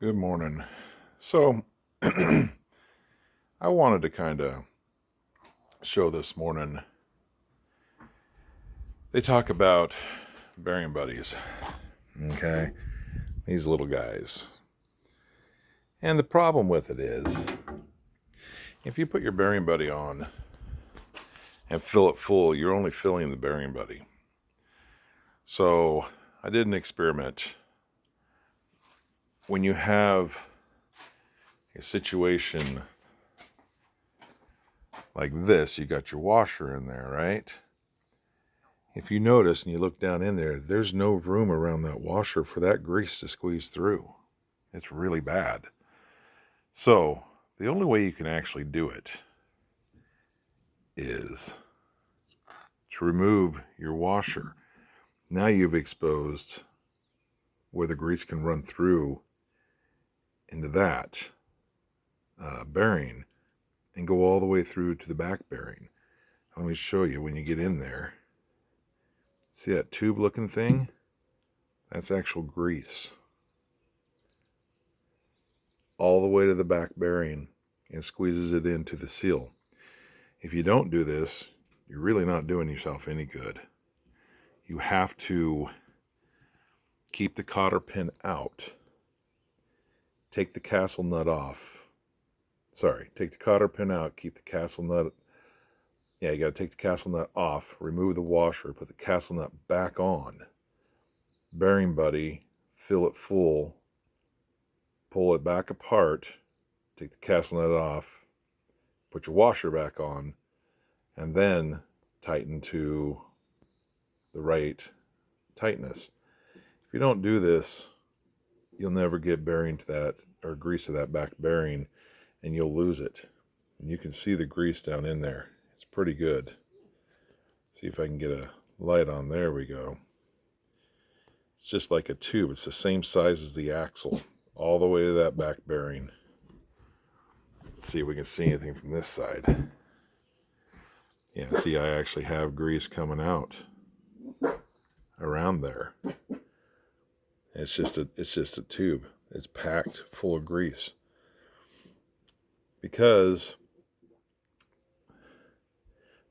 Good morning. So, I wanted to kind of show this morning. They talk about bearing buddies, okay? These little guys. And the problem with it is, if you put your bearing buddy on and fill it full, you're only filling the bearing buddy. So, I did an experiment. When you have a situation like this, you got your washer in there, right? If you notice and you look down in there, there's no room around that washer for that grease to squeeze through. It's really bad. So the only way you can actually do it is to remove your washer. Now you've exposed where the grease can run through into that bearing and go all the way through to the back bearing. Let me show you when you get in there. See that tube looking thing? That's actual grease. All the way to the back bearing and squeezes it into the seal. If you don't do this, you're really not doing yourself any good. You have to keep the cotter pin out. Take the castle nut off. Take the cotter pin out, keep the castle nut. You got to take the castle nut off, remove the washer, put the castle nut back on. Bearing buddy, fill it full, pull it back apart, take the castle nut off, put your washer back on, and then tighten to the right tightness. If you don't do this, you'll never get bearing to that or grease to that back bearing, and you'll lose it. And you can see the grease down in there. It's pretty good. See if I can get a light on. There we go. It's just like a tube. It's the same size as the axle, all the way to that back bearing. Let's see if we can see anything from this side. Yeah, see, I actually have grease coming out around there. It's just a tube. It's packed full of grease. Because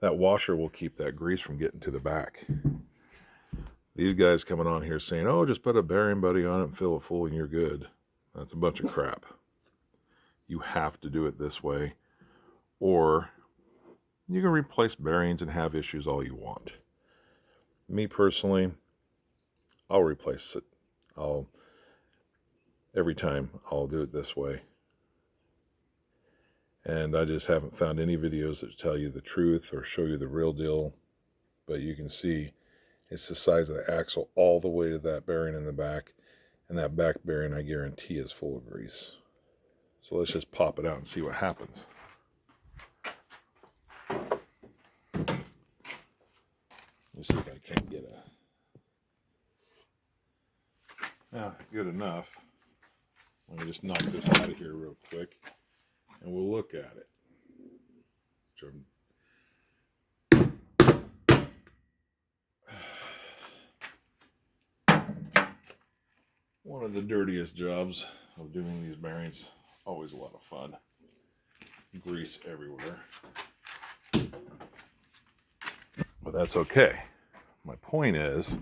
that washer will keep that grease from getting to the back. These guys coming on here saying, oh, just put a bearing buddy on it and fill it full and you're good. That's a bunch of crap. You have to do it this way, or you can replace bearings and have issues all you want. Me personally, I'll replace it. Every time I'll do it this way. And I just haven't found any videos that tell you the truth or show you the real deal. But you can see it's the size of the axle all the way to that bearing in the back. And that back bearing, I guarantee, is full of grease. So let's just pop it out and see what happens. Let me see if I can't get good enough. Let me just knock this out of here real quick. And we'll look at it. One of the dirtiest jobs of doing these bearings. Always a lot of fun. Grease everywhere. But that's okay. My point is,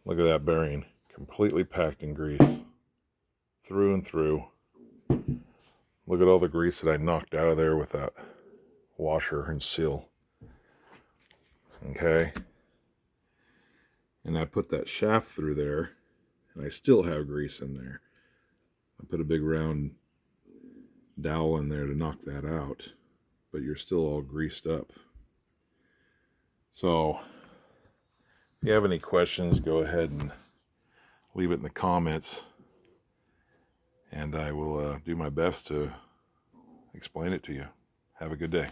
look at that bearing. Completely packed in grease. Through and through. Look at all the grease that I knocked out of there with that washer and seal. Okay. And I put that shaft through there, and I still have grease in there. I put a big round dowel in there to knock that out, but you're still all greased up. So, if you have any questions, go ahead and leave it in the comments, and I will do my best to explain it to you. Have a good day.